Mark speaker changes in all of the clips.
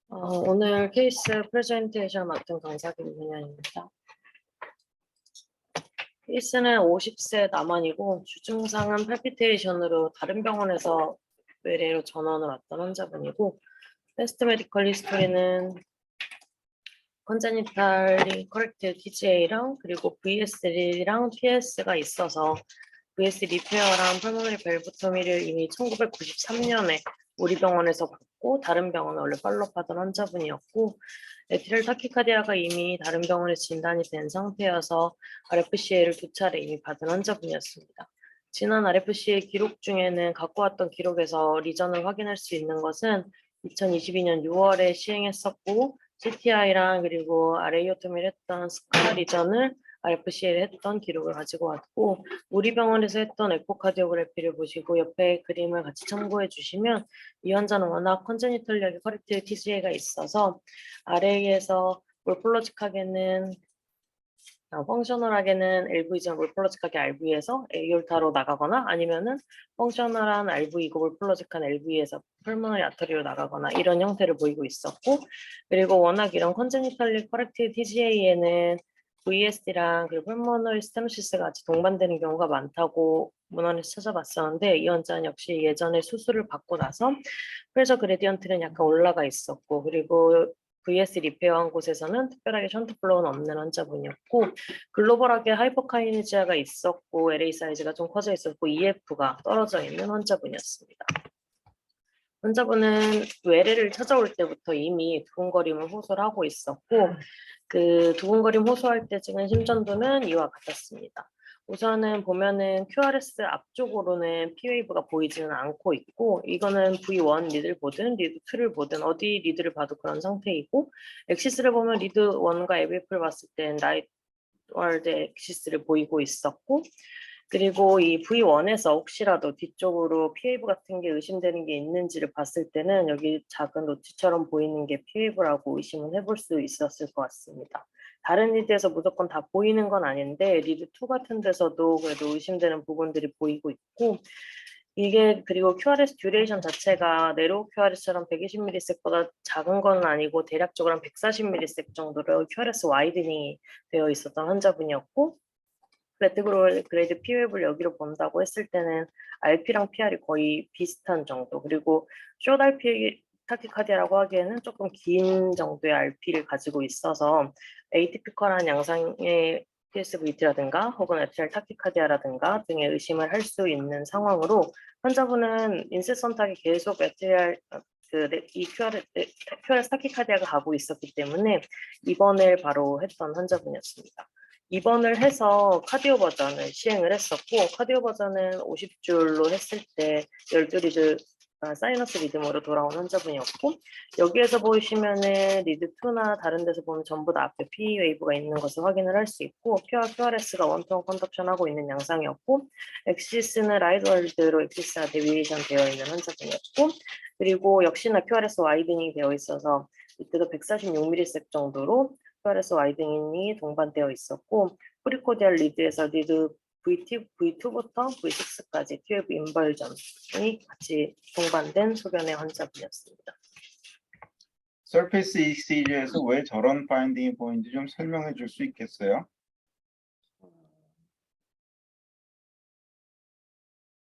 Speaker 1: 오늘 케이스 프레젠테이션 맡은 강사 김민현입니다. 케이스는 50세 남한이고 주증상은 팔피테이션으로 다른 병원에서 외래로 전원을 왔던 환자분이고 베스트 메디컬 히스토리는 컨제니탈리 커렉트 TGA랑 그리고 VS3랑 PS가 있어서 VS 리페어랑 펄모너리 밸브토미를 이미 1993년에 우리 병원에서 받고 다른 병원에 원래 팔로우하던 환자분이었고 에티럴 타키카디아가 이미 다른 병원에서 진단이 된 상태여서 RFCA를 2차례 이미 받은 환자분이었습니다. 지난 RFCA 기록 중에는 갖고 왔던 기록에서 리전을 확인할 수 있는 것은 2022년 6월에 시행했었고 CTI랑 그리고 RA오토미를 했던 스카 리전을 RFCA를 했던 기록을 가지고 왔고 우리 병원에서 했던 에코카디오그래피를 보시고 옆에 그림을 같이 참고해 주시면 이 환자는 워낙 컨제니털리하게 커렉티브 TGA가 있어서 RA에서 몰폴로직하게는 펑셔널하게는 LV전 몰폴로직하게 RV에서 에이올타로 나가거나 아니면은 펑셔널한 RV이고 몰폴로직한 LV에서 펄모너리 아터리로 나가거나 이런 형태를 보이고 있었고 그리고 워낙 이런 컨제니털리 커렉티브 TGA에는 VSD랑 그리고 펄모너리 스테노시스가 같이 동반되는 경우가 많다고 문헌에서 찾아봤었는데 이 환자는 역시 예전에 수술을 받고 나서 프레셔 그레디언트는 약간 올라가 있었고 그리고 VS 리페어한 곳에서는 특별하게 션트 플로우는 없는 환자분이었고 글로벌하게 하이퍼카이네지아가 있었고 LA 사이즈가 좀 커져 있었고 EF가 떨어져 있는 환자분이었습니다. 환자분은 외래를 찾아올 때부터 이미 두근거림을 호소를 하고 있었고 그 두근거림 호소할 때 찍은 심전도는 이와 같았습니다. 우선은 보면은 QRS 앞쪽으로는 P웨이브가 보이지는 않고 있고 이거는 V1 리드를 보든 리드 2를 보든 어디 리드를 봐도 그런 상태이고 엑시스를 보면 리드 1과 ABF를 봤을 땐 라이트 월드 엑시스를 보이고 있었고 그리고 이 V1에서 혹시라도 뒤쪽으로 P웨이브 같은 게 의심되는 게 있는지를 봤을 때는 여기 작은 노치처럼 보이는 게 P웨이브라고 의심을 해볼 수 있었을 것 같습니다. 다른 리드에서 무조건 다 보이는 건 아닌데 리드 2 같은 데서도 그래도 의심되는 부분들이 보이고 있고 이게 그리고 QRS 듀레이션 자체가 네로우 QRS처럼 120ms보다 작은 건 아니고 대략적으로 한 140ms 정도로 QRS 와이드닝이 되어 있었던 환자분이었고 그래티그로 그레이드 P웨이브를 여기로 본다고 했을 때는 RP랑 PR이 거의 비슷한 정도 그리고 숏 RP 타키카디아라고 하기에는 조금 긴 정도의 RP를 가지고 있어서 에이티피컬한 양상의 PSVT라든가 혹은 에티랄 타키카디아라든가 등의 의심을 할 수 있는 상황으로 환자분은 인세선하게 계속 에티랄 이 QRS 타키카디아가 가고 있었기 때문에 입원을 바로 했던 환자분이었습니다. 입원을 해서 카디오 버전을 시행을 했었고 카디오 버전은 50줄로 했을 때 12리드 사이너스 리듬으로 돌아온 환자분이었고 여기에서 보시면은 리드 2나 다른 데서 보면 전부 다 앞에 P 웨이브가 있는 것을 확인을 할 수 있고 QRS가 원톤 컨덕션 하고 있는 양상이었고 엑시스는 라이드월드로 엑시스가 데비에이션 되어 있는 환자분이었고 그리고 역시나 QRS 와이드닝이 되어 있어서 이때도 146mS 정도로 QRS 와이드닝이 동반되어 있었고 프리코디얼 리드에서 리드 V2부터 V6까지 튜브 인벌전이 같이 동반된 소견의 환자분이었습니다.
Speaker 2: 서페이스 ECG에서 왜 저런 파인딩이 보이는지 좀 설명해 줄 수 있겠어요?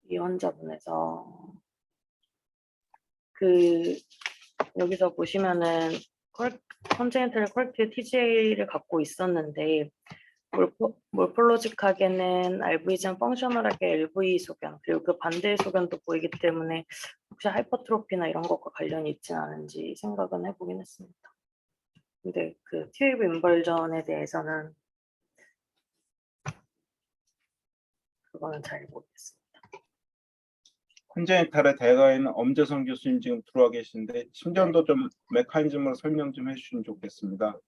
Speaker 1: 이 환자분에서 여기서 보시면은 컨제니털 커렉티브 TGA를 갖고 있었는데 몰폴로직하게는 RV전 펑셔널하게 LV 소견 그리고 그 반대의 소견도 보이기 때문에 혹시 하이퍼트로피나 이런 것과 관련이 있지는 않은지 생각은 해보긴 했습니다. 근데 그 튜브 인벌전에 대해서는 그거는 잘 모르겠습니다.
Speaker 2: 컨제니탈의 대가에는 엄재성 교수님 지금 들어와 계신데 심전도 좀 메커니즘으로 설명 좀 해주시면 좋겠습니다.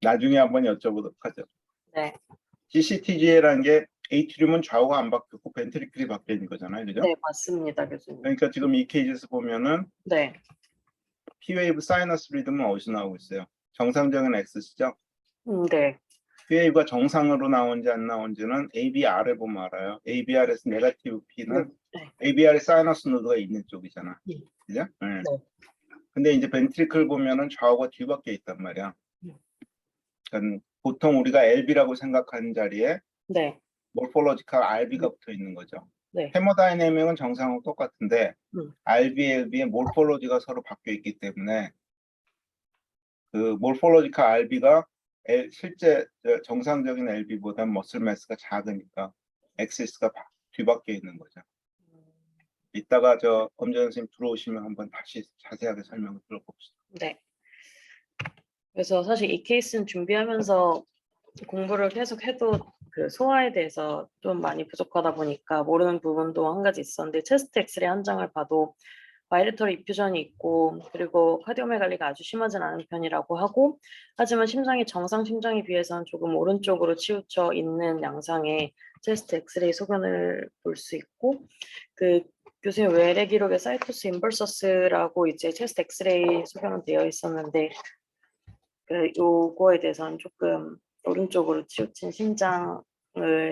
Speaker 2: 나중에 한번 여쭤보도록 하죠.
Speaker 1: 네.
Speaker 2: GCTGA라는 게 에이트리움은 좌우가 안 바뀌고 벤트리클이 바뀌어 있는 거잖아요, 그죠?
Speaker 1: 네, 맞습니다, 교수님.
Speaker 2: 그러니까 지금 이 케이스에서 보면은
Speaker 1: 네.
Speaker 2: P웨이브 사이너스 리듬은 어디서 나오고 있어요? 정상적인 X시죠?
Speaker 1: 네.
Speaker 2: QA가 정상으로 나온지 안 나온지는 ABR을 보면 알아요. ABR에서 네거티브 P는
Speaker 1: 네.
Speaker 2: ABR에 사이너스 노드가 있는 쪽이잖아.
Speaker 1: 네.
Speaker 2: 그죠? 네.
Speaker 1: 네.
Speaker 2: 근데 이제 벤트리클 보면은 좌우가 뒤바뀌어 있단 말이야. 그러니까 보통 우리가 LB라고 생각하는 자리에
Speaker 1: 네.
Speaker 2: 몰폴로지컬 RB가 붙어 있는 거죠.
Speaker 1: 네.
Speaker 2: 헤모다이내믹은 정상하고 똑같은데 RB, LB의 몰폴로지가 서로 바뀌어 있기 때문에 그 몰폴로지컬 RB가 실제 정상적인 LB보다 머슬 매스가 작으니까 엑시스가 뒤바뀌어 있는 거죠. 이따가 저 엄재 선생님 들어오시면 한번 다시 자세하게 설명을 들어봅시다.
Speaker 1: 네. 그래서 사실 이 케이스는 준비하면서 공부를 계속 해도 그 소화에 대해서 좀 많이 부족하다 보니까 모르는 부분도 한 가지 있었는데 체스트 엑스레이 한 장을 봐도 바이레터럴 이퓨전이 있고 그리고 카디오메갈리가 아주 심하진 않은 편이라고 하고 하지만 심장이 정상 심장에 비해서는 조금 오른쪽으로 치우쳐 있는 양상의 체스트 엑스레이 소견을 볼 수 있고 그 교수님 외래 기록에 사이토스 인버서스라고 이제 체스트 엑스레이 소견은 되어 있었는데 그 요거에 대해서는 조금 오른쪽으로 치우친 심장을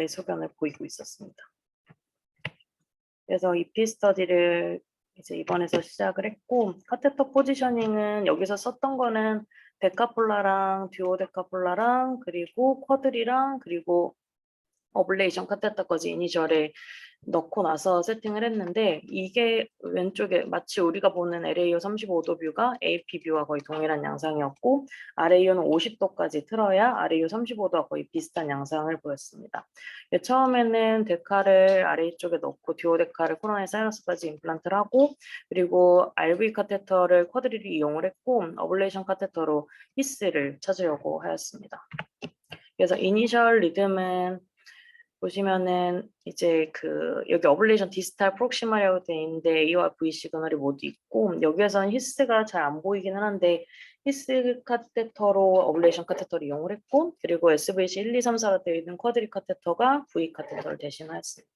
Speaker 1: 소견을 보이고 있었습니다. 그래서 EP 스터디를 이제 입원해서 시작을 했고 카테터 포지셔닝은 여기서 썼던 거는 데카폴라랑 듀오데카폴라랑 그리고 쿼드리랑 그리고 어블레이션 카테터까지 이니셜에 넣고 나서 세팅을 했는데 이게 왼쪽에 마치 우리가 보는 LAO 35도 뷰가 AP 뷰와 거의 동일한 양상이었고 RAO는 50도까지 틀어야 RAO 35도와 거의 비슷한 양상을 보였습니다. 처음에는 데카를 아래쪽에 넣고 듀오데카를 코로나의 사이너스까지 임플란트를 하고 그리고 RV 카테터를 쿼드리를 이용을 했고 어블레이션 카테터로 히스를 찾으려고 하였습니다. 그래서 이니셜 리듬은 보시면은 이제 그 여기 어블레이션 디스탈 프록시마라고 되어 있는데 A와 V 시그널이 모두 있고 여기에서는 히스가 잘 안 보이기는 한데 히스 카테터로 어블레이션 카테터를 이용을 했고 그리고 SVC 1, 2, 3, 4로 되어 있는 쿼드리 카테터가 V 카테터를 대신하였습니다.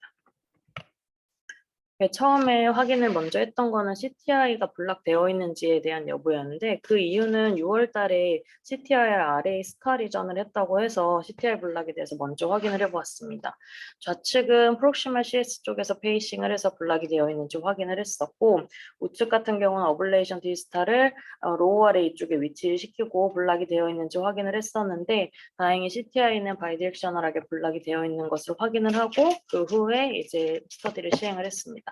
Speaker 1: 처음에 확인을 먼저 했던 거는 CTI가 블락되어 있는지에 대한 여부였는데 그 이유는 6월 달에 CTI RA 스카리전을 했다고 해서 CTI 블락에 대해서 먼저 확인을 해보았습니다. 좌측은 프록시멀 CS 쪽에서 페이싱을 해서 블락이 되어 있는지 확인을 했었고 우측 같은 경우는 어블레이션 디스탈을 로우 RA 쪽에 위치를 시키고 블락이 되어 있는지 확인을 했었는데 다행히 CTI는 바이디렉셔널하게 블락이 되어 있는 것을 확인을 하고 그 후에 이제 스터디를 시행을 했습니다.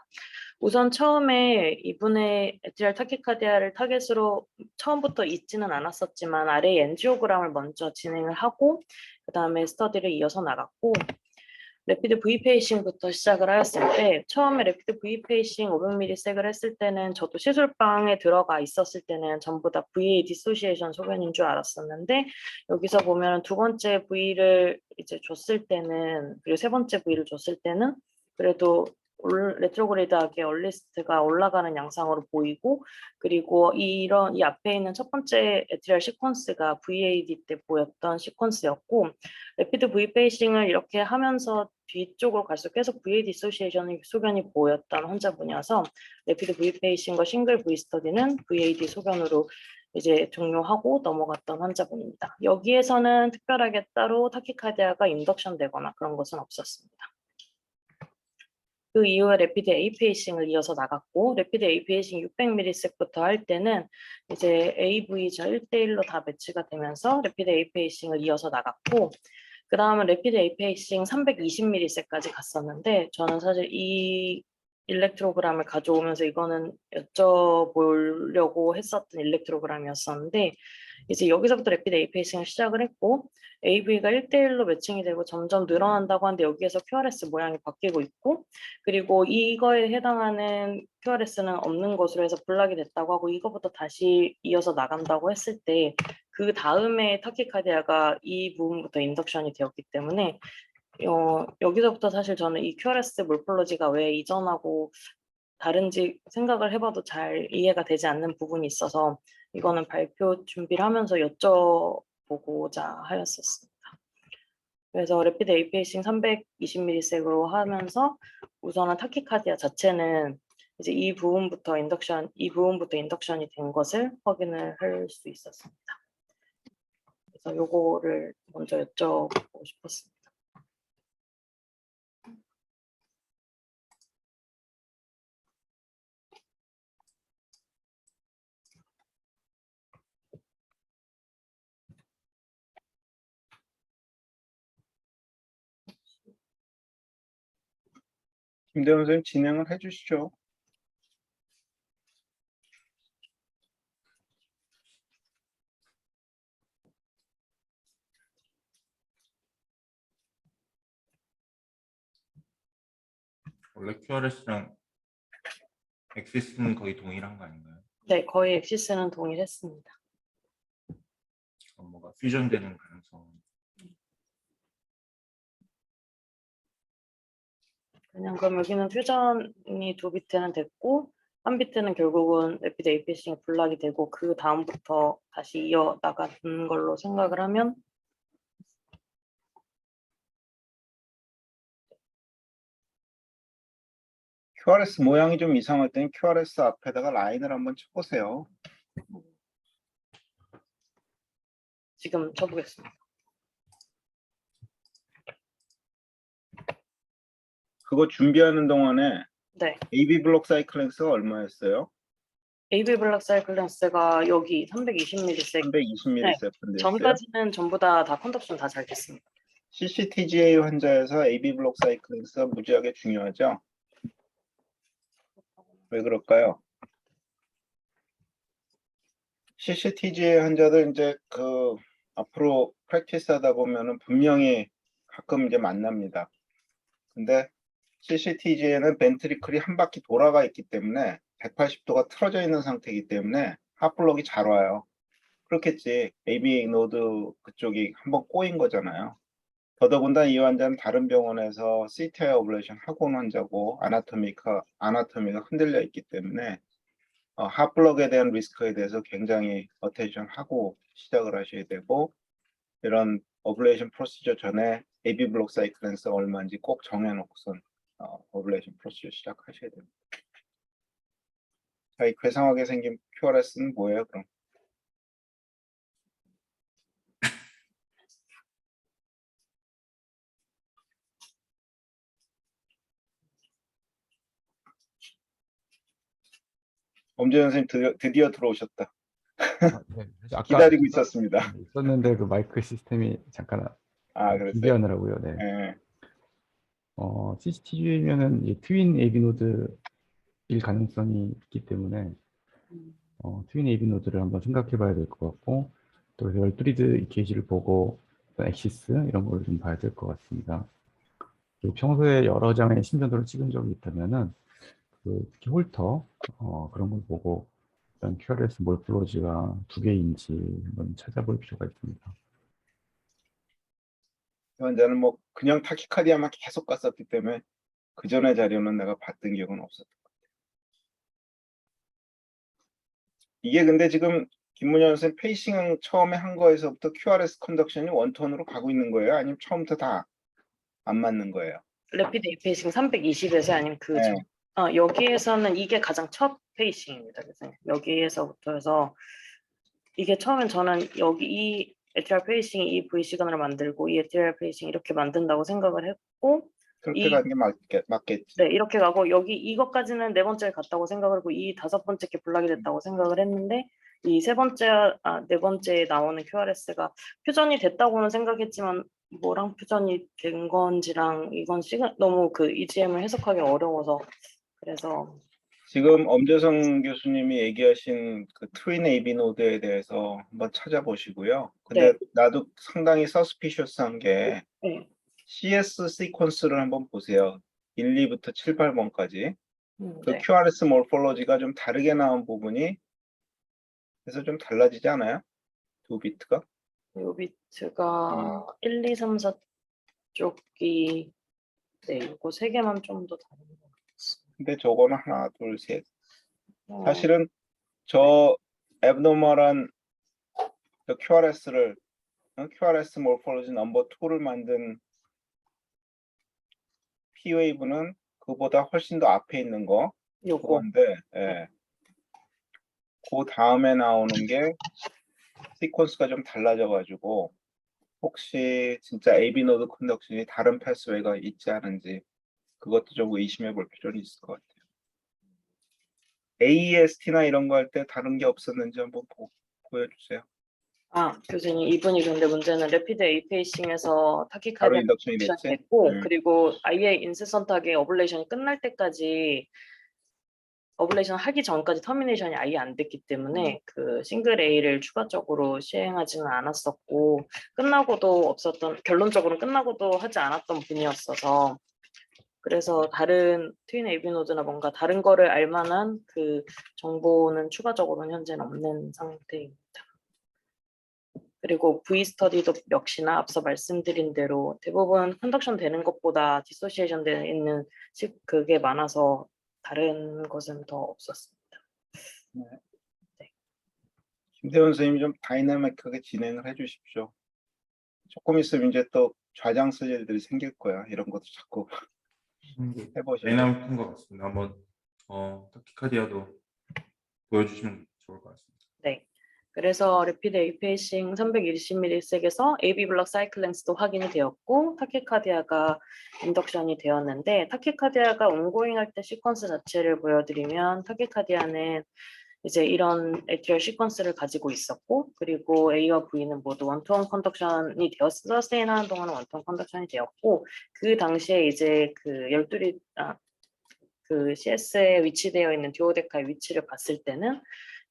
Speaker 1: 우선 처음에 이분의 에트리얼 타키카디아를 타겟으로 처음부터 있지는 않았었지만 아래 엔지오그램을 먼저 진행을 하고 그 다음에 스터디를 이어서 나갔고 레피드 V 페이싱부터 시작을 하였을 때 처음에 레피드 V 페이싱 500mS를 했을 때는 저도 시술방에 들어가 있었을 때는 전부 다 VA 디소시에이션 소견인 줄 알았었는데 여기서 보면 두 번째 V를 이제 줬을 때는 그리고 세 번째 V를 줬을 때는 그래도 레트로그레이드하게 얼리스트가 올라가는 양상으로 보이고 그리고 이 앞에 있는 첫 번째 에트리얼 시퀀스가 VAD 때 보였던 시퀀스였고 레피드 V 페이싱을 이렇게 하면서 뒤쪽으로 갈수록 계속 VA 디소시에이션 소견이 보였던 환자분이어서 레피드 V 페이싱과 싱글 V 스터디는 VAD 소견으로 이제 종료하고 넘어갔던 환자분입니다. 여기에서는 특별하게 따로 타키카디아가 인덕션 되거나 그런 것은 없었습니다. 그 이후에 레피드 A 페이싱을 이어서 나갔고 레피드 A 페이싱 600mS부터 할 때는 이제 AV죠 1대1로 다 매치가 되면서 레피드 A 페이싱을 이어서 나갔고 그 다음은 레피드 A 페이싱 320mS까지 갔었는데 저는 사실 이 일렉트로그램을 가져오면서 이거는 여쭤보려고 했었던 일렉트로그램이었었는데 이제 여기서부터 레피드 A 페이싱을 시작을 했고 AV가 1대1로 매칭이 되고 점점 늘어난다고 하는데 여기에서 QRS 모양이 바뀌고 있고 그리고 이거에 해당하는 QRS는 없는 것으로 해서 블락이 됐다고 하고 이거부터 다시 이어서 나간다고 했을 때 그 다음에 타키카디아가 이 부분부터 인덕션이 되었기 때문에 여기서부터 사실 저는 이 QRS 몰폴로지가 왜 이전하고 다른지 생각을 해봐도 잘 이해가 되지 않는 부분이 있어서 이거는 발표 준비를 하면서 여쭤보고자 하였었습니다. 그래서 레피드 A 페이싱 320mS로 하면서 우선은 타키카디아 자체는 이제 이 부분부터 인덕션이 된 것을 확인을 할 수 있었습니다. 그래서 요거를 먼저 여쭤보고 싶었습니다.
Speaker 2: 김대현 선생님 진행을 해주시죠.
Speaker 3: 원래 QRS랑 엑시스는 거의 동일한 거 아닌가요?
Speaker 1: 네, 거의 엑시스는 동일했습니다.
Speaker 3: 뭐가 퓨전되는 가능성.
Speaker 1: 그럼 여기는 퓨전이 2비트는 됐고 1비트는 결국은 래피드 APC가 블락이 되고 그 다음부터 다시 이어나가는 걸로 생각을 하면
Speaker 2: QRS 모양이 좀 이상할 때는 QRS 앞에다가 라인을 한번 쳐보세요.
Speaker 1: 지금 쳐보겠습니다.
Speaker 2: 그거 준비하는 동안에
Speaker 1: 네,
Speaker 2: AB 블록 사이클 랭스가 얼마였어요?
Speaker 1: AB 블락 사이클 렌스가 여기 320ms
Speaker 2: 320ms인데
Speaker 1: 전까지는 전부 다 컨덕션 다 잘 됐습니다.
Speaker 2: CCTGA 환자에서 AB 블록 사이클 랭스가 무지하게 중요하죠? 왜 그럴까요? CCTGA 환자들 이제 그 앞으로 프랙티스 하다 보면은 분명히 가끔 이제 만납니다. 근데 CCTGA는 벤트리클이 한 바퀴 돌아가 있기 때문에 180도가 틀어져 있는 상태이기 때문에 핫블록이 잘 와요. 그렇겠지. AB 노드 그쪽이 한번 꼬인 거잖아요. 더더군다나 이 환자는 다른 병원에서 CTI 어블레이션 하고 온 환자고 아나토미가 흔들려 있기 때문에 핫블럭에 대한 리스크에 대해서 굉장히 어텐션 하고 시작을 하셔야 되고 이런 어블레이션 프로시저 전에 AB 블록 사이클 렌스 얼마인지 꼭 정해놓고선 어블레이션 프로시저 시작하셔야 됩니다. 자, 이 괴상하게 생긴 QRS는 뭐예요, 그럼? 엄재현 선생님 드디어 들어오셨다.
Speaker 4: 네, 아까
Speaker 2: 기다리고 있었습니다.
Speaker 4: 있었는데 그 마이크 시스템이 잠깐
Speaker 2: 그랬어요?
Speaker 4: 준비하느라고요. 네.
Speaker 2: 네.
Speaker 4: CCTG면은 트윈 AB 노드일 가능성이 있기 때문에 트윈 AB 노드를 한번 생각해봐야 될 것 같고 또 열트리드 EKG를 보고 엑시스 이런 걸 좀 봐야 될 것 같습니다. 그리고 평소에 여러 장의 심전도를 찍은 적이 있다면은 특히 홀터 그런 걸 보고 일단 QRS 몰플로지가 2개인지 한번 찾아볼 필요가 있습니다.
Speaker 2: 이 환자는 뭐 그냥 타키카디아만 계속 갔었기 때문에 그 전에 자료는 내가 봤던 기억은 없었던 것 같아요. 이게 근데 지금 김문현 선생님 페이싱 처음에 한 거에서부터 QRS 컨덕션이 원톤으로 가고 있는 거예요? 아니면 처음부터 다 안 맞는 거예요?
Speaker 1: 래피드 APC 320에서 아니면 그
Speaker 2: 네.
Speaker 1: 전. 여기에서는 이게 가장 첫 페이싱입니다. 그래서 여기에서부터 해서 이게 처음엔 저는 여기 이 ATR 페이싱이 이 V 시그널을 만들고 이 ATR 페이싱 이렇게 만든다고 생각을 했고
Speaker 2: 그렇게 가는 게 맞겠지.
Speaker 1: 네, 이렇게 가고 여기 이것까지는 네 번째에 갔다고 생각을 하고 이 다섯 번째 게 블락이 됐다고 생각을 했는데 이 네 번째에 나오는 QRS가 퓨전이 됐다고는 생각했지만 뭐랑 퓨전이 된 건지랑 이건 너무 그 EGM을 해석하기 어려워서 그래서
Speaker 2: 지금 엄재성 교수님이 얘기하신 그 트윈 AB 노드에 대해서 한번 찾아보시고요. 근데
Speaker 1: 네.
Speaker 2: 나도 상당히 서스피셔스한 게
Speaker 1: 네.
Speaker 2: CS 시퀀스를 한번 보세요. 1, 2부터 7, 8번까지. 그
Speaker 1: 네.
Speaker 2: QRS 몰폴로지가 좀 다르게 나온 부분이 그래서 좀 달라지지 않아요? 2비트가?
Speaker 1: 요 비트가 1, 2, 3, 4 쪽이 네, 이거 세 개만 좀 더 다른 것 같습니다.
Speaker 2: 근데 저거는 하나, 둘, 셋.
Speaker 1: 어,
Speaker 2: 사실은 저 앱노멀한 QRS를 QRS 몰폴로지 넘버 2를 만든 P웨이브는 그보다 훨씬 더 앞에 있는 거
Speaker 1: 요거
Speaker 2: 그건데 예. 그 다음에 나오는 게 시퀀스가 좀 달라져가지고 혹시 진짜 AB 노드 컨덕션이 다른 패스웨이가 있지 않은지 그것도 좀 의심해 볼 필요는 있을 것 같아요. AEST나 이런 거 할 때 다른 게 없었는지 한번 보여주세요.
Speaker 1: 교수님, 이분이 근데 문제는 레피드 에이페이싱에서
Speaker 2: 바로
Speaker 1: 타키카디아
Speaker 2: 인덕션이 됐지?
Speaker 1: 됐고, 그리고 아예 인스턴트하게 어블레이션이 끝날 때까지 어블레이션 하기 전까지 터미네이션이 아예 안 됐기 때문에 그 싱글 A를 추가적으로 시행하지는 않았었고, 끝나고도 없었던, 결론적으로 끝나고도 하지 않았던 분이었어서, 그래서 다른 트윈 AB 노드나 뭔가 다른 거를 알 만한 그 정보는 추가적으로는 현재는 없는 상태입니다. 그리고 V 스터디도 역시나 앞서 말씀드린 대로 대부분 컨덕션 되는 것보다 디소시에이션 되어 있는 그게 많아서 다른 것은 더 없었습니다.
Speaker 2: 김대원 선생님이 좀 다이나믹하게 진행을 해주십시오. 조금 있으면 이제 또 좌장 슬레들이 생길 거야. 이런 것도 자꾸 해보시죠.
Speaker 3: 다이나믹한 것 같습니다. 한번 타키카디아도 보여주시면 좋을 것 같습니다.
Speaker 1: 네. 그래서 레피드 에이페이싱 320ms에서 AB 블럭 사이클 랭스도 확인이 되었고 타키카디아가 인덕션이 되었는데 타키카디아가 온고잉 할 때 시퀀스 자체를 보여드리면 타키카디아는 이제 이런 에트리얼 시퀀스를 가지고 있었고 그리고 A와 V는 모두 원투원 컨덕션이 되었어 서스테인 하는 동안은 원투원 컨덕션이 되었고 그 당시에 이제 그 CS에 위치되어 있는 디오데카의 위치를 봤을 때는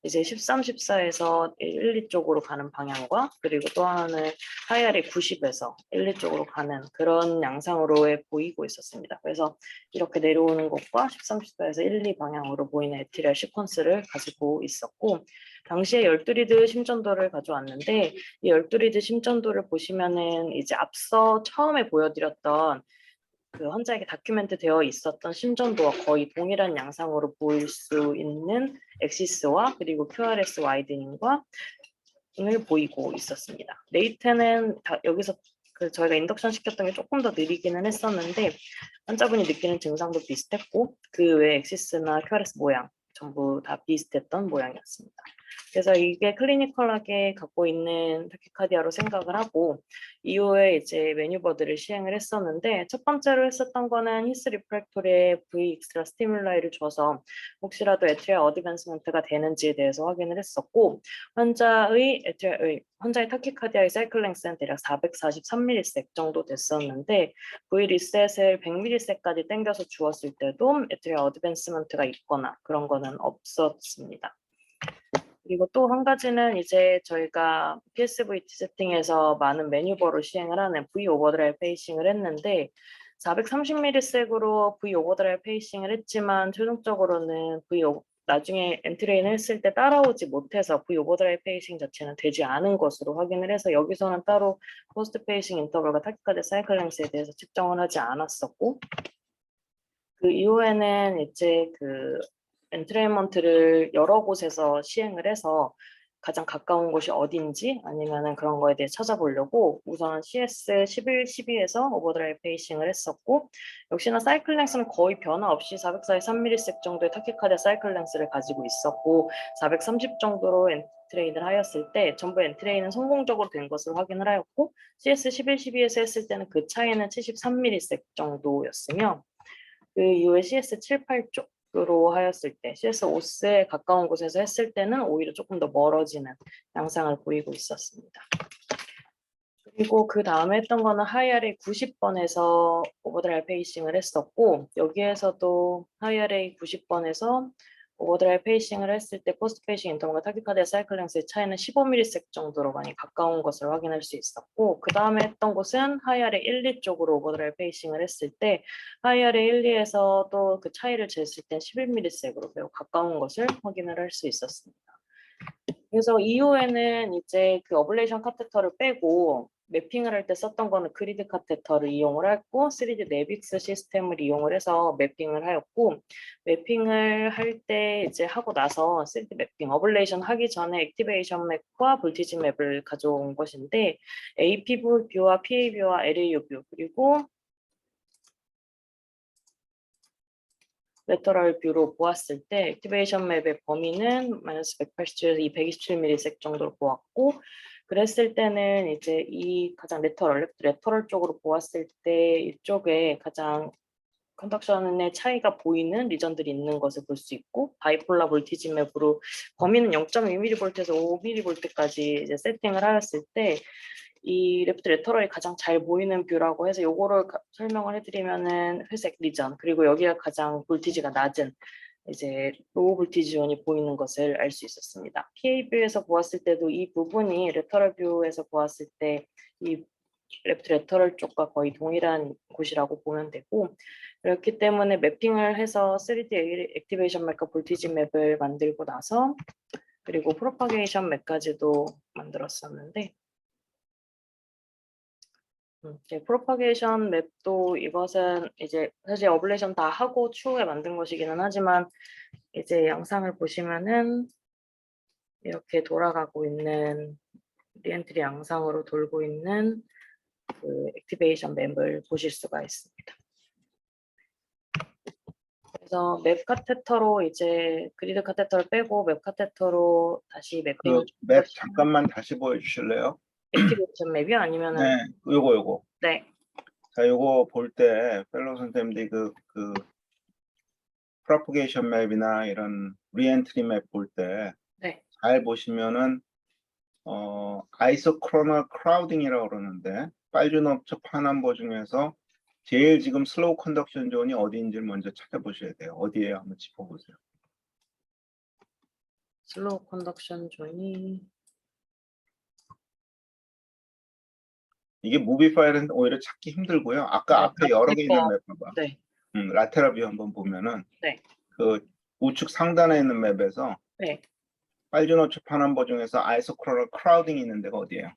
Speaker 1: 이제 13, 14에서 1, 2쪽으로 가는 방향과 그리고 또 하나는 하이알이 90에서 1, 2쪽으로 가는 그런 양상으로 보이고 있었습니다. 그래서 이렇게 내려오는 것과 13, 14에서 1, 2 방향으로 보이는 에티리얼 시퀀스를 가지고 있었고 당시에 12리드 심전도를 가져왔는데 이 12리드 심전도를 보시면은 이제 앞서 처음에 보여드렸던 그 환자에게 다큐멘트 되어 있었던 심전도와 거의 동일한 양상으로 보일 수 있는 엑시스와 그리고 QRS 와이드닝과 을 보이고 있었습니다. 레이트는 여기서 저희가 인덕션 시켰던 게 조금 더 느리기는 했었는데 환자분이 느끼는 증상도 비슷했고 그 외 엑시스나 QRS 모양 전부 다 비슷했던 모양이었습니다. 그래서 이게 클리니컬하게 갖고 있는 타키카디아로 생각을 하고 이후에 이제 매뉴버들을 시행을 했었는데 첫 번째로 했었던 거는 히스 리프렉토리에 V 익스트라 스티뮬라이를 줘서 혹시라도 에트리얼 어드밴스먼트가 되는지에 대해서 확인을 했었고 환자의 타키카디아의 사이클 랭스는 대략 443mS 정도 됐었는데 V 리셋을 100mS까지 당겨서 주었을 때도 에트리얼 어드밴스먼트가 있거나 그런 거는 없었습니다. 그리고 또 한 가지는 이제 저희가 PSVT 세팅에서 많은 매뉴버로 시행을 하는 V 오버드라이브 페이싱을 했는데 430ms으로 V 오버드라이브 페이싱을 했지만 최종적으로는 나중에 엔트레인을 했을 때 따라오지 못해서 V 오버드라이브 페이싱 자체는 되지 않은 것으로 확인을 해서 여기서는 따로 포스트 페이싱 인터벌과 타키카드 사이클 랭스에 대해서 측정을 하지 않았었고 그 이후에는 이제 그 엔트레인먼트를 여러 곳에서 시행을 해서 가장 가까운 곳이 어딘지 아니면은 그런 거에 대해 찾아보려고 우선 CS 11, 12에서 오버드라이브 페이싱을 했었고 역시나 사이클 랭스는 거의 변화 없이 443mS 정도의 타키카디아 사이클 랭스를 가지고 있었고 430 정도로 엔트레인을 하였을 때 전부 엔트레인은 성공적으로 된 것을 확인을 하였고 CS 11, 12에서 했을 때는 그 차이는 73mS 정도였으며 그 이후에 CS 7, 8쪽으로 하였을 때 CS 5스에 가까운 곳에서 했을 때는 오히려 조금 더 멀어지는 양상을 보이고 있었습니다. 그리고 그 다음에 했던 거는 하이알의 90번에서 오버드라이브 페이싱을 했었고 여기에서도 하이알의 90번에서 오버드라이브 페이싱을 했을 때 포스트 페이싱 인터벌과 타키카디아 사이클 랭스의 차이는 15ms 정도로 많이 가까운 것을 확인할 수 있었고 그 다음에 했던 곳은 하이알의 1, 2쪽으로 오버드라이브 페이싱을 했을 때 하이알의 1, 2에서 또 그 차이를 쟀을 때 11ms로 매우 가까운 것을 확인을 할 수 있었습니다. 그래서 이후에는 이제 그 어블레이션 카테터를 빼고 매핑을 할 때 썼던 거는 그리드 카테터를 이용을 했고 3D 네빅스 시스템을 이용을 해서 매핑을 하였고 매핑을 할 때 이제 하고 나서 3D 매핑 어블레이션 하기 전에 액티베이션 맵과 볼티지 맵을 가져온 것인데 AP 뷰와 PA 뷰와 LAU 뷰 그리고 레터럴 뷰로 보았을 때 액티베이션 맵의 범위는 마이너스 187에서 227ms 정도로 보았고, 그랬을 때는 이제 이 가장 레터럴 쪽으로 보았을 때 이쪽에 가장 컨덕션의 차이가 보이는 리전들이 있는 것을 볼 수 있고, 바이폴라 볼티지 맵으로 범위는 0.2mV에서 5mV까지 이제 세팅을 하였을 때 이 레프트 레터럴이 가장 잘 보이는 뷰라고 해서 요거를 설명을 해드리면은 회색 리전, 그리고 여기가 가장 볼티지가 낮은 이제 로우 볼티지 존이 보이는 것을 알 수 있었습니다. PA 뷰에서 보았을 때도 이 부분이 레터럴 뷰에서 보았을 때 이 레프트 레터럴 쪽과 거의 동일한 곳이라고 보면 되고, 그렇기 때문에 매핑을 해서 3D 액티베이션 맵과 볼티지 맵을 만들고 나서 그리고 프로파게이션 맵까지도 만들었었는데, 이제 프로파게이션 맵도 이것은 이제 사실 어블레이션 다 하고 추후에 만든 것이기는 하지만 이제 영상을 보시면은 이렇게 돌아가고 있는 리엔트리 양상으로 돌고 있는 그 액티베이션 맵을 보실 수가 있습니다. 그래서 맵 카테터로 이제 그리드 카테터를 빼고 맵 카테터로 다시 매핑을
Speaker 2: 그 맵 잠깐만 다시 보여주실래요?
Speaker 1: 액티베이션 맵이요? 아니면은
Speaker 2: 네, 요거.
Speaker 1: 네.
Speaker 2: 자, 요거 볼 때 펠로우 선생님들이 그 프로포게이션 맵이나 이런 리엔트리 맵 볼 때 잘
Speaker 1: 네.
Speaker 2: 보시면은 아이소크로널 크라우딩이라고 그러는데 빨주노초 파남보 중에서 제일 지금 슬로우 컨덕션 존이 어디인지를 먼저 찾아보셔야 돼요. 어디에요? 한번 짚어보세요.
Speaker 1: 슬로우 컨덕션 존이
Speaker 2: 이게 무비 파일은 오히려 찾기 힘들고요. 아까
Speaker 1: 네,
Speaker 2: 앞에 여러 개 있는 맵 봐봐.
Speaker 1: 네.
Speaker 2: 라테럴 뷰 한번 보면은
Speaker 1: 네.
Speaker 2: 그 우측 상단에 있는 맵에서
Speaker 1: 네.
Speaker 2: 빨주노초 파남보 중에서 아이소크로널 크라우딩이 있는 데가 어디예요?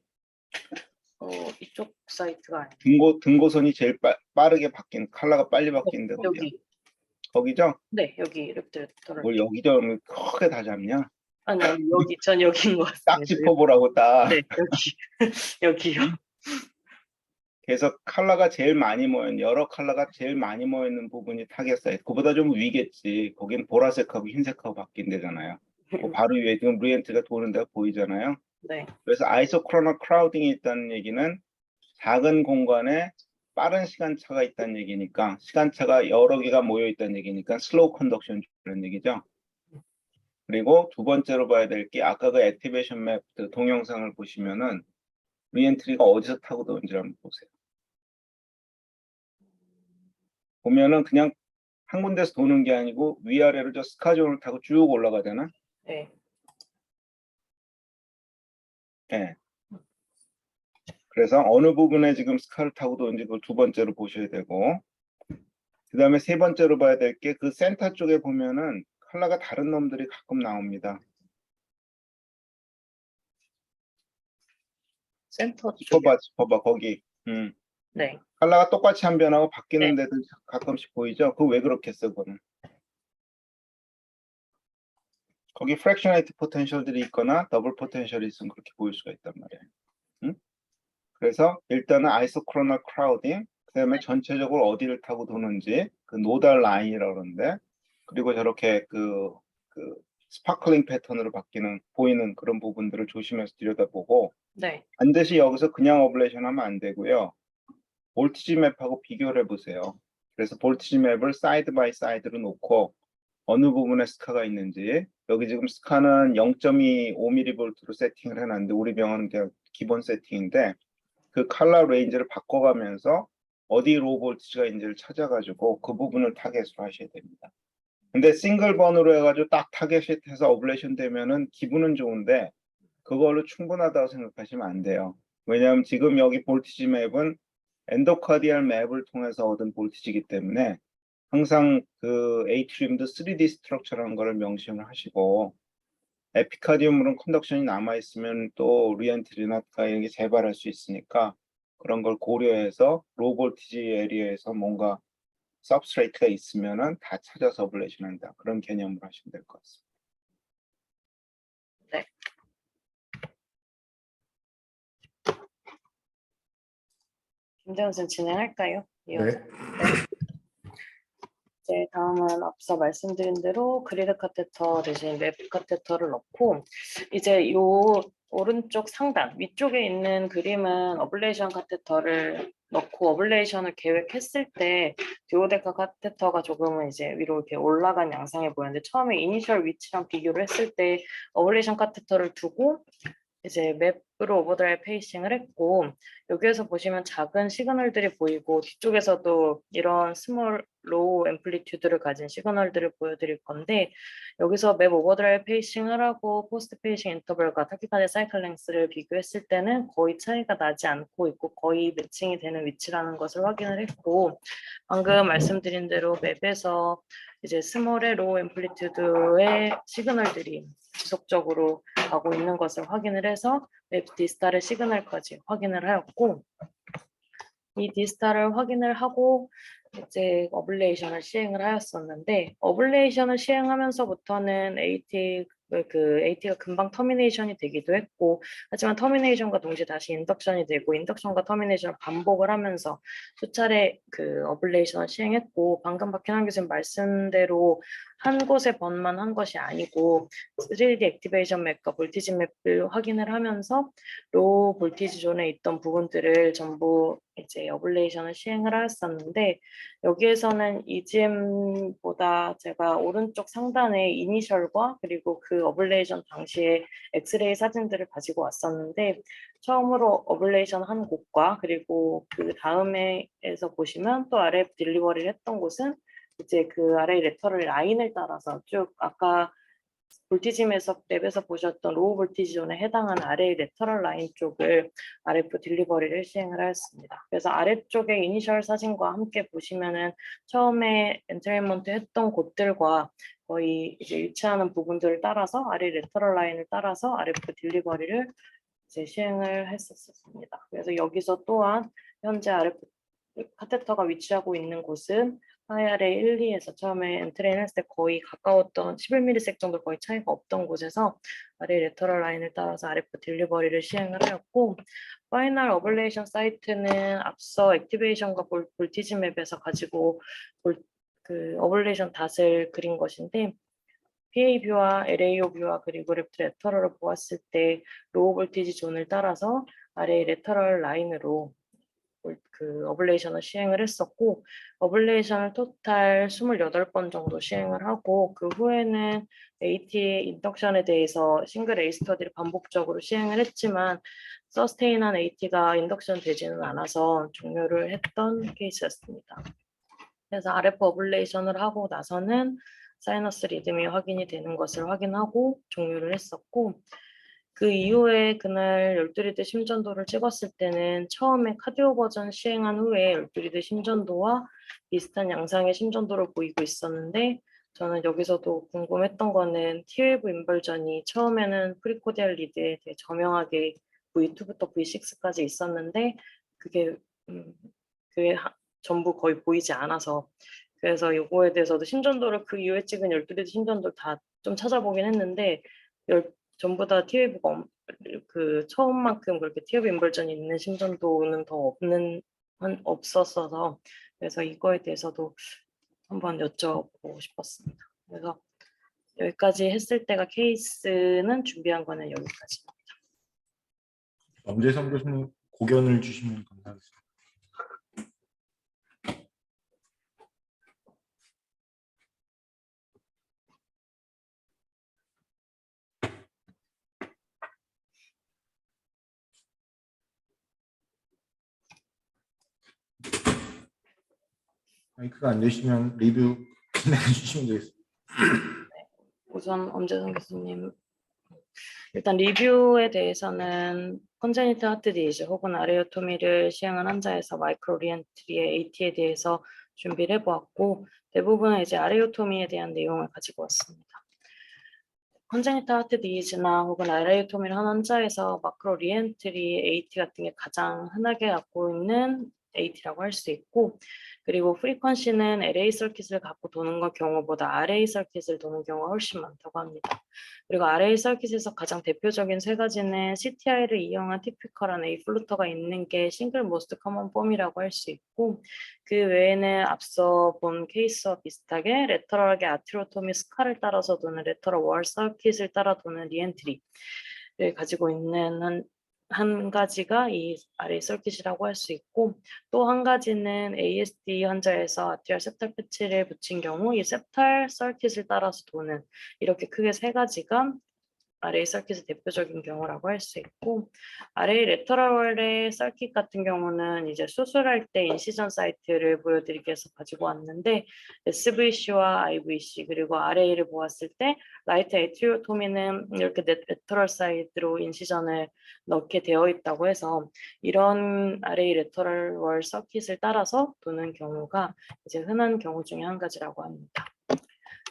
Speaker 1: 이쪽 사이트가 아니에요.
Speaker 2: 등고선이 제일 빠르게 바뀐, 컬러가 빨리 바뀌는 데가 어디야?
Speaker 1: 여기.
Speaker 2: 거기죠?
Speaker 1: 네, 여기 레프트
Speaker 2: 뭘 여기저기 크게 다 잡냐?
Speaker 1: 아니 여기 전 여기인 것 같습니다.
Speaker 2: 딱 짚어보라고 딱.
Speaker 1: 네, 여기 여기요.
Speaker 2: 그래서 컬러가 제일 많이 모인, 여러 컬러가 제일 많이 모이는 부분이 타겟 사이트. 그보다 좀 위겠지. 거긴 보라색하고 흰색하고 바뀐 데잖아요. 바로 위에 지금 루엔트가 도는 데가 보이잖아요.
Speaker 1: 네.
Speaker 2: 그래서 아이소크로널 크라우딩이 있다는 얘기는 작은 공간에 빠른 시간차가 있다는 얘기니까, 시간차가 여러 개가 모여 있다는 얘기니까 슬로우 컨덕션 이런 얘기죠. 그리고 두 번째로 봐야 될 게 아까 그 액티베이션 맵 동영상을 보시면은 리엔트리가 어디서 타고 도는지 한번 보세요. 보면은 그냥 한 군데서 도는 게 아니고 위아래로 저 스카존을 타고 쭉 올라가잖아.
Speaker 1: 네.
Speaker 2: 네. 그래서 어느 부분에 지금 스카를 타고 도는지 그걸 두 번째로 보셔야 되고, 그 다음에 세 번째로 봐야 될 게 그 센터 쪽에 보면은 컬러가 다른 놈들이 가끔 나옵니다.
Speaker 1: 센터
Speaker 2: 봐봐 거기.
Speaker 1: 네.
Speaker 2: 컬러가 똑같이 한 변하고 바뀌는
Speaker 1: 네.
Speaker 2: 데도 가끔씩 보이죠? 그거 왜 그렇겠어, 그거는? 거기 프랙셔네이트 포텐셜들이 있거나 더블 포텐셜이 있으면 그렇게 보일 수가 있단 말이에요. 그래서 일단은 아이소크로널 크라우딩, 그다음에 전체적으로 어디를 타고 도는지 그 노달 라인이라고 그러는데, 그리고 저렇게 그 스파클링 패턴으로 보이는 그런 부분들을 조심해서 들여다보고,
Speaker 1: 네.
Speaker 2: 반드시 여기서 그냥 어블레이션 하면 안 되고요. 볼티지 맵하고 비교를 해보세요. 그래서 볼티지 맵을 사이드 바이 사이드로 놓고 어느 부분에 스카가 있는지, 여기 지금 스카는 0.25mV로 세팅을 해놨는데 우리 병원은 그냥 기본 세팅인데 그 컬러 레인지를 바꿔가면서 어디 로우 볼티지가 있는지를 찾아가지고 그 부분을 타겟으로 하셔야 됩니다. 근데 싱글 번으로 해가지고 딱 타겟이 해서 어블레이션 되면은 기분은 좋은데 그걸로 충분하다고 생각하시면 안 돼요. 왜냐하면 지금 여기 볼티지 맵은 엔도카디알 맵을 통해서 얻은 볼티지이기 때문에 항상 그 에이트리움도 3D 스트럭처라는 거를 명심을 하시고, 에피카디움으로는 컨덕션이 남아있으면 또 리엔트리나 이런 게 재발할 수 있으니까 그런 걸 고려해서 로우 볼티지 에리어에서 뭔가 서브스트레이트가 있으면은 다 찾아서 어블레이션 한다. 그런 개념으로 하시면 될 것 같습니다.
Speaker 1: 네. 김재원 선생 진행할까요? 이어서.
Speaker 3: 네.
Speaker 1: 이제 다음은 앞서 말씀드린 대로 그리드 카테터 대신 맵 카테터를 넣고 이제 요 오른쪽 상단 위쪽에 있는 그림은 어블레이션 카테터를 넣고 어블레이션을 계획했을 때 듀오데카 카테터가 조금은 이제 위로 이렇게 올라간 양상에 보였는데 처음에 이니셜 위치랑 비교를 했을 때 어블레이션 카테터를 두고 이제 맵으로 오버드라이브 페이싱을 했고 여기에서 보시면 작은 시그널들이 보이고 뒤쪽에서도 이런 스몰 로우 앰플리튜드를 가진 시그널들을 보여드릴 건데 여기서 맵 오버드라이브 페이싱을 하고 포스트 페이싱 인터벌과 타키카드 사이클 랭스를 비교했을 때는 거의 차이가 나지 않고 있고 거의 매칭이 되는 위치라는 것을 확인을 했고 방금 말씀드린 대로 맵에서 이제 스몰의 로우 앰플리튜드의 시그널들이 지속적으로 가고 있는 것을 확인을 해서 맵 디스타를 시그널까지 확인을 하였고 이 디스타를 확인을 하고 이제 어블레이션을 시행을 하였었는데 어블레이션을 시행하면서부터는 AT가 금방 터미네이션이 되기도 했고 하지만 터미네이션과 동시에 다시 인덕션이 되고 인덕션과 터미네이션을 반복을 하면서 수차례 그 어블레이션을 시행했고 방금 박현환 교수님 말씀대로 한 곳에 번만 한 것이 아니고 3D 액티베이션 맵과 볼티지 맵을 확인을 하면서 로우 볼티지 존에 있던 부분들을 전부 이제 어블레이션을 시행을 하였었는데 여기에서는 EGM보다 제가 오른쪽 상단에 이니셜과 그리고 그 어블레이션 당시에 엑스레이 사진들을 가지고 왔었는데 처음으로 어블레이션 한 곳과 그리고 그 다음에서 보시면 또 RF 딜리버리를 했던 곳은 이제 그 아래 레터럴 라인을 따라서 쭉 아까 볼티지에서 랩에서 보셨던 로우 볼티지 존에 해당하는 아래의 레터럴 라인 쪽을 RF 딜리버리를 시행을 하였습니다. 그래서 아래쪽에 이니셜 사진과 함께 보시면은 처음에 엔트레인먼트 했던 곳들과 거의 이제 일치하는 부분들을 따라서 아래 레터럴 라인을 따라서 RF 딜리버리를 이제 시행을 했었습니다. 그래서 여기서 또한 현재 RF 카테터가 위치하고 있는 곳은 IRA 1, 2에서 처음에 엔트레인 했을 때 거의 가까웠던 11ms 정도 거의 차이가 없던 곳에서 아래 레터럴 라인을 따라서 RF 딜리버리를 시행을 하였고 파이널 어블레이션 사이트는 앞서 액티베이션과 볼티지 맵에서 가지고 그 어블레이션 닷을 그린 것인데 PA 뷰와 LAO 뷰와 그리고 랩트 레터럴을 보았을 때 로우 볼티지 존을 따라서 아래 레터럴 라인으로 그 어블레이션을 시행을 했었고 어블레이션을 토탈 28번 정도 시행을 하고 그 후에는 AT 인덕션에 대해서 싱글 A 스터디를 반복적으로 시행을 했지만 서스테인한 AT가 인덕션 되지는 않아서 종료를 했던 케이스였습니다. 그래서 RF 어블레이션을 하고 나서는 사이너스 리듬이 확인이 되는 것을 확인하고 종료를 했었고 그 이후에 그날 12리드 심전도를 찍었을 때는 처음에 카디오 버전 시행한 후에 12리드 심전도와 비슷한 양상의 심전도를 보이고 있었는데 저는 여기서도 궁금했던 거는 T-웨이브 인벌전이 처음에는 프리코디알 리드에 되게 저명하게 V2부터 V6까지 있었는데 그게 전부 거의 보이지 않아서 그래서 이거에 대해서도 심전도를 그 이후에 찍은 12리드 심전도를 다 좀 찾아보긴 했는데 전부 다 T-웨이브가 그 처음만큼 그렇게 T-웨이브 인벌전이 있는 심전도는 더 없었어서 그래서 이거에 대해서도 한번 여쭤보고 싶었습니다. 그래서 여기까지 했을 때가 케이스는 준비한 거는 여기까지입니다.
Speaker 3: 엄재성 교수님 고견을 주시면 감사하겠습니다. 마이크가 안 되시면 리뷰 진행해 주시면 되겠습니다.
Speaker 1: 우선 엄재성 교수님 일단 리뷰에 대해서는 컨제니탈 하트 디지즈 혹은 아레오토미를 시행한 환자에서 마이크로 리엔트리의 AT에 대해서 준비를 해보았고 대부분은 이제 아레오토미에 대한 내용을 가지고 왔습니다. 컨제니탈 하트 디지즈나 혹은 아레오토미를 한 환자에서 마크로 리엔트리 AT 같은 게 가장 흔하게 갖고 있는 80라고 할 수 있고, 그리고 프리퀀시는 LA 서킷을 갖고 도는 것 경우보다 RA 서킷을 도는 경우가 훨씬 많다고 합니다. 그리고 RA 서킷에서 가장 대표적인 세 가지는 CTI를 이용한 티피컬한 A 플루터가 있는 게 싱글 모스트 커먼 폼이라고 할 수 있고, 그 외에는 앞서 본 케이스와 비슷하게 레터럴하게 아티로토미 스카를 따라서 도는 레터럴 월 서킷을 따라 도는 리엔트리를 가지고 있는 한 가지가 이 RA 서킷이라고 할 수 있고, 또 한 가지는 ASD 환자에서 아트리얼 septal 패치를 붙인 경우 이 septal 서킷을 따라서 도는, 이렇게 크게 세 가지가 RA 서킷의 대표적인 경우라고 할 수 있고, RA 레터럴의 서킷 같은 경우는 이제 수술할 때 인시전 사이트를 보여드리기 위해서 가지고 왔는데, SVC와 IVC 그리고 RA를 보았을 때 라이트 에트리오토미는 이렇게 레터럴 사이드로 인시전을 넣게 되어 있다고 해서 이런 RA 레터럴 월 서킷을 따라서 도는 경우가 이제 흔한 경우 중에 한 가지라고 합니다.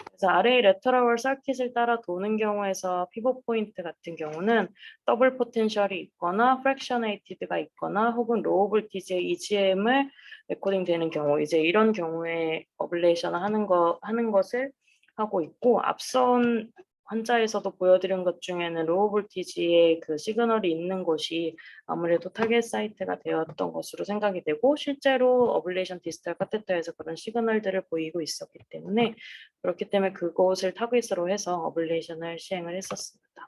Speaker 1: 그래서 RA 레터럴 월 서킷을 따라 도는 경우에서 피벗 포인트 같은 경우는 더블 포텐셜이 있거나 프랙셔네이티드가 있거나 혹은 로우 볼티지의 EGM을 레코딩 되는 경우, 이제 이런 경우에 어블레이션을 하는 것을 하고 있고, 앞선 환자에서도 보여드린 것 중에는 로우 볼티지의 그 시그널이 있는 곳이 아무래도 타겟 사이트가 되었던 것으로 생각이 되고, 실제로 어블레이션 디스탈 카테터에서 그런 시그널들을 보이고 있었기 때문에, 그렇기 때문에 그곳을 타깃으로 해서 어블레이션을 시행을 했었습니다.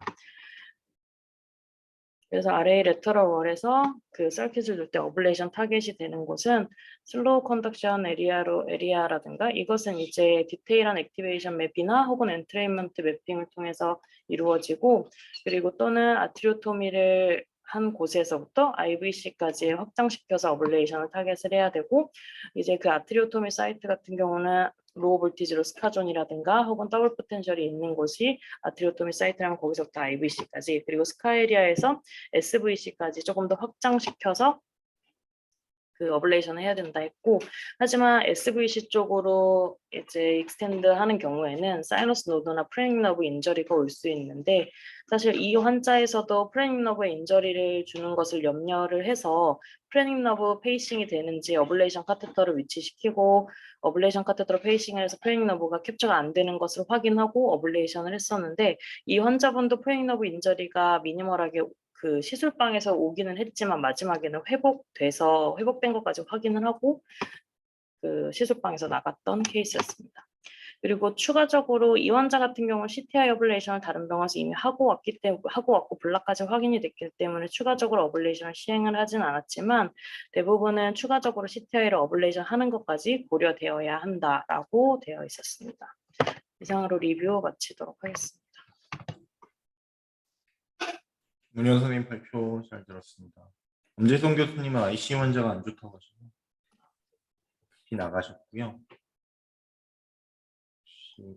Speaker 1: 그래서 RA 레터럴 월에서 그 서킷을 둘 때 어블레이션 타겟이 되는 곳은 슬로우 컨덕션 에리아라든가, 이것은 이제 디테일한 액티베이션 맵이나 혹은 엔트레인먼트 매핑을 통해서 이루어지고, 그리고 또는 아트리오토미를 한 곳에서부터 IVC까지 확장시켜서 어블레이션을 타겟을 해야 되고, 이제 그 아트리오토미 사이트 같은 경우는 로우 볼티지로 스카존이라든가 혹은 더블 포텐셜이 있는 곳이 아트리오토미 사이트라면 거기서부터 IVC까지, 그리고 스카에리아에서 SVC까지 조금 더 확장시켜서 그 어블레이션을 해야 된다 했고, 하지만 SVC 쪽으로 이제 익스텐드 하는 경우에는 사이너스 노드나 프레닝 너브 인저리가 올 수 있는데, 사실 이 환자에서도 프레닝 너브에 인저리를 주는 것을 염려를 해서 프레닝 너브 페이싱이 되는지 어블레이션 카테터를 위치시키고, 어블레이션 카테터로 페이싱을 해서 프레닝 너브가 캡처가 안 되는 것을 확인하고 어블레이션을 했었는데, 이 환자분도 프레닝 너브 인저리가 미니멀하게 그 시술방에서 오기는 했지만 마지막에는 회복된 것까지 확인을 하고 그 시술방에서 나갔던 케이스였습니다. 그리고 추가적으로 이 환자 같은 경우는 CTI 어블레이션을 다른 병원에서 이미 하고 왔고 블락까지 확인이 됐기 때문에 추가적으로 어블레이션을 시행을 하진 않았지만, 대부분은 추가적으로 CTI를 어블레이션 하는 것까지 고려되어야 한다라고 되어 있었습니다. 이상으로 리뷰 마치도록 하겠습니다.
Speaker 3: 문현 선생님 발표 잘 들었습니다. 엄재성 교수님은 ICU 환자가 안 좋다고 하시고 나가셨고요.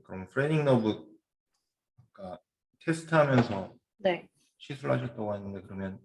Speaker 3: 그럼 프레닝 너브 테스트하면서
Speaker 1: 네.
Speaker 3: 시술하셨다고 하는데, 그러면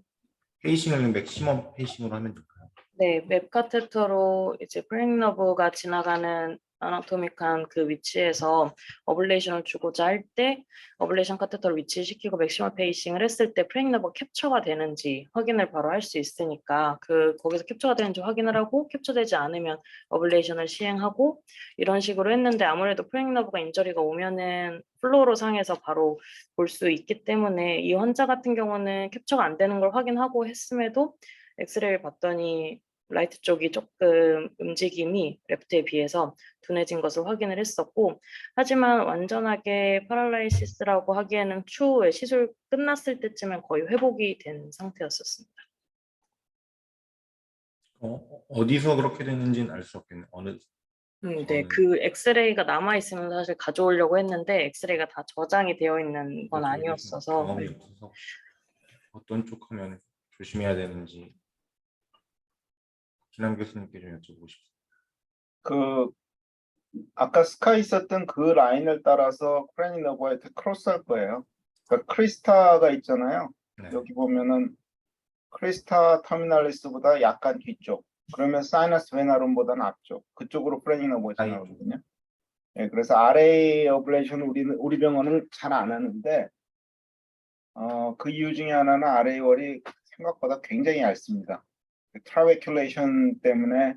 Speaker 3: 페이싱을 맥시멈 페이싱으로 하면 될까요?
Speaker 1: 네, 맵 카테터로 이제 프레닝 너브가 지나가는 아나토믹한 그 위치에서 어블레이션을 주고자 할 때 어블레이션 카테터를 위치시키고 맥시멀 페이싱을 했을 때 프레닝 너브가 캡처가 되는지 확인을 바로 할 수 있으니까, 거기서 캡처가 되는지 확인을 하고 캡처되지 않으면 어블레이션을 시행하고, 이런 식으로 했는데, 아무래도 프레닝 너브가 인저리가 오면은 플로우로 상에서 바로 볼 수 있기 때문에 이 환자 같은 경우는 캡처가 안 되는 걸 확인하고 했음에도 엑스레이를 봤더니 라이트 쪽이 조금 움직임이 레프트에 비해서 둔해진 것을 확인을 했었고, 하지만 완전하게 파랄라이시스라고 하기에는 추후에 시술 끝났을 때쯤엔 거의 회복이 된 상태였었습니다.
Speaker 3: 어디서 그렇게 됐는지는 알 수 없겠네요.
Speaker 1: 네, 그 엑스레이가 남아있으면 사실 가져오려고 했는데 엑스레이가 다 저장이 되어 있는 건 아니었어서.
Speaker 3: 경험이 없어서 어떤 쪽 하면 조심해야 되는지 김남 교수님께 좀 여쭤보고 싶습니다.
Speaker 2: 아까 스카이 있었던 그 라인을 따라서 프레닝 너브에 크로스할 거예요. 그러니까 크리스타가 있잖아요.
Speaker 3: 네.
Speaker 2: 여기 보면은 크리스타 터미널리스보다 약간 뒤쪽. 그러면 사이너스 베나룸보다는 앞쪽. 그쪽으로 프레닝 너브가 지나가거든요. 네, 그래서 RA 어블레이션 우리 병원은 잘 안 하는데, 그 이유 중에 하나는 RA 월이 생각보다 굉장히 얇습니다. 트라베큘레이션 때문에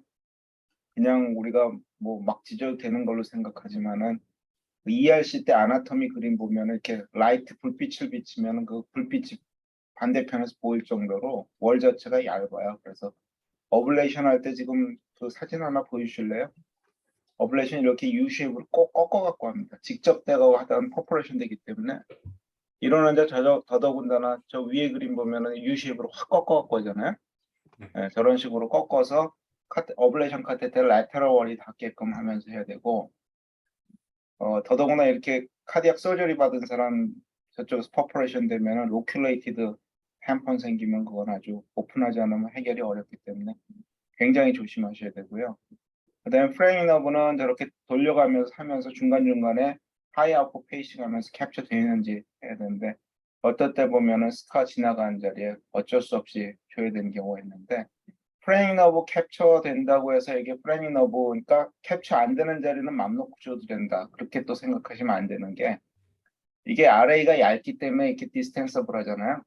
Speaker 2: 그냥 우리가 뭐 막 찢어도 되는 걸로 생각하지만은 ERC 때 아나토미 그림 보면 이렇게 라이트 불빛을 비치면 그 불빛이 반대편에서 보일 정도로 월 자체가 얇아요. 그래서 어블레이션 할 때 지금 그 사진 하나 보여주실래요? 어블레이션 이렇게 U-쉐입으로 꼭 꺾어 갖고 합니다. 직접 내가 하던 퍼포레이션 되기 때문에 이런 환자 더더군다나 저 위에 그림 보면은 U-쉐입으로 확 꺾어 갖고 하잖아요. 네, 저런 식으로 꺾어서 어블레이션 카테테를 라테럴 월이 닿게끔 하면서 해야 되고 더더구나 이렇게 카디악 서저리 받은 사람 저쪽에서 퍼포레이션 되면은 로큘레이티드 햄펀 생기면 그건 아주 오픈하지 않으면 해결이 어렵기 때문에 굉장히 조심하셔야 되고요. 그다음에 프레이밍 너브는 저렇게 돌려가면서 하면서 중간중간에 하이 아웃풋 페이싱 하면서 캡처 되는지 해야 되는데 어떨 때 보면은 스카 지나가는 자리에 어쩔 수 없이 줘야 되는 경우가 있는데 프레이밍 너브 캡처 된다고 해서 이게 프레이밍 너브 그러니까 캡처 안 되는 자리는 맘 놓고 줘도 된다. 그렇게 또 생각하시면 안 되는 게 이게 RA가 얇기 때문에 이렇게 디스텐서블 하잖아요.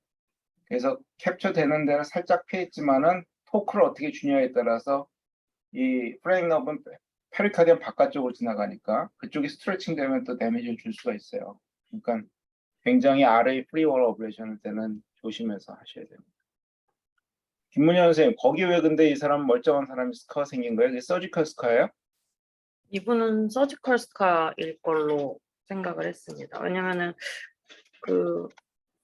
Speaker 2: 그래서 캡처 되는 데는 살짝 피했지만은 토크를 어떻게 주냐에 따라서 이 프레이밍 너브는 페리카디엄 바깥쪽으로 지나가니까 그쪽이 스트레칭 되면 또 데미지를 줄 수가 있어요. 그러니까 굉장히 RA 프리월 어블레이션 할 때는 조심해서 하셔야 됩니다. 김문현 선생님, 거기 왜 근데 이 사람 멀쩡한 사람이 스카가 생긴 거예요? 이게 서지컬 스카예요?
Speaker 1: 이분은 서지컬 스카일 걸로 생각을 했습니다. 왜냐면은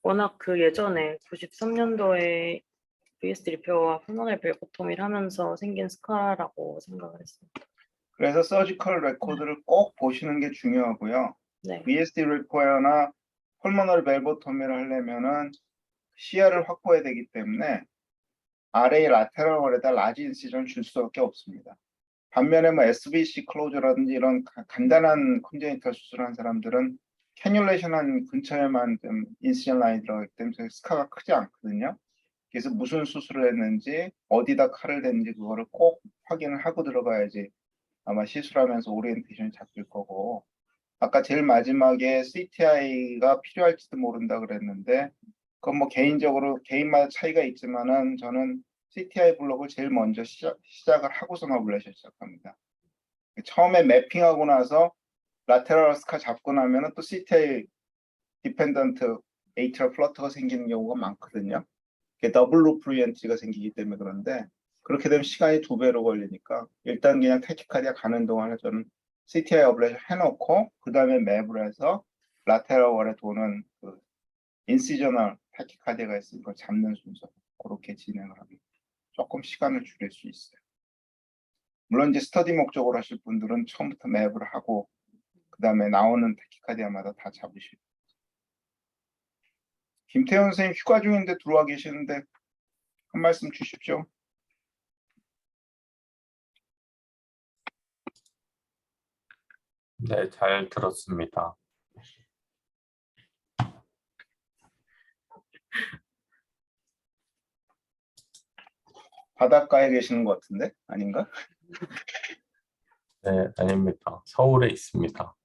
Speaker 1: 워낙 그 예전에 93년도에 VS 리페어와 풀모널 벨코토미를 하면서 생긴 스카라고 생각을 했습니다.
Speaker 2: 그래서 서지컬 레코드를 꼭 보시는 게 중요하고요.
Speaker 1: 네.
Speaker 2: VSD 리페어나 펄모널 벨보토미를 하려면은 시야를 확보해야 되기 때문에 RA 라테럴 월에다 라지 인시전을 줄 수밖에 없습니다. 반면에 뭐 SBC 클로저라든지 이런 간단한 컨제니탈 수술한 사람들은 캐뉼레이션한 근처에만 좀 인시전 라인이 들어가기 때문에 스카가 크지 않거든요. 그래서 무슨 수술을 했는지 어디다 칼을 댔는지 그거를 꼭 확인을 하고 들어가야지 아마 시술하면서 오리엔테이션이 잡힐 거고 아까 제일 마지막에 CTI가 필요할지도 모른다 그랬는데 그건 뭐 개인적으로 개인마다 차이가 있지만은 저는 CTI 블록을 제일 먼저 시작을 하고서 어블레이션 시작합니다. 처음에 매핑하고 나서 라테럴 스카 잡고 나면은 또 CTI 디펜던트 에이트럴 플러터가 생기는 경우가 많거든요. 그게 더블 루프 리엔트리가 생기기 때문에 그런데 그렇게 되면 시간이 2배로 걸리니까 일단 그냥 태키카디아 가는 동안에 저는 CTI 어블레이션 해놓고 그 다음에 맵을 해서 라테럴 월에 도는 그 인시저널 태키카디아가 있으니 걸 잡는 순서 그렇게 진행을 합니다. 조금 시간을 줄일 수 있어요. 물론 이제 스터디 목적으로 하실 분들은 처음부터 맵을 하고 그 다음에 나오는 태키카디아마다 다 잡으시고 김태훈 선생님 휴가 중인데 들어와 계시는데 한 말씀 주십시오.
Speaker 5: 네, 잘 들었습니다.
Speaker 2: 바닷가에 계시는 것 같은데 아닌가?
Speaker 5: 네, 아닙니다. 서울에 있습니다.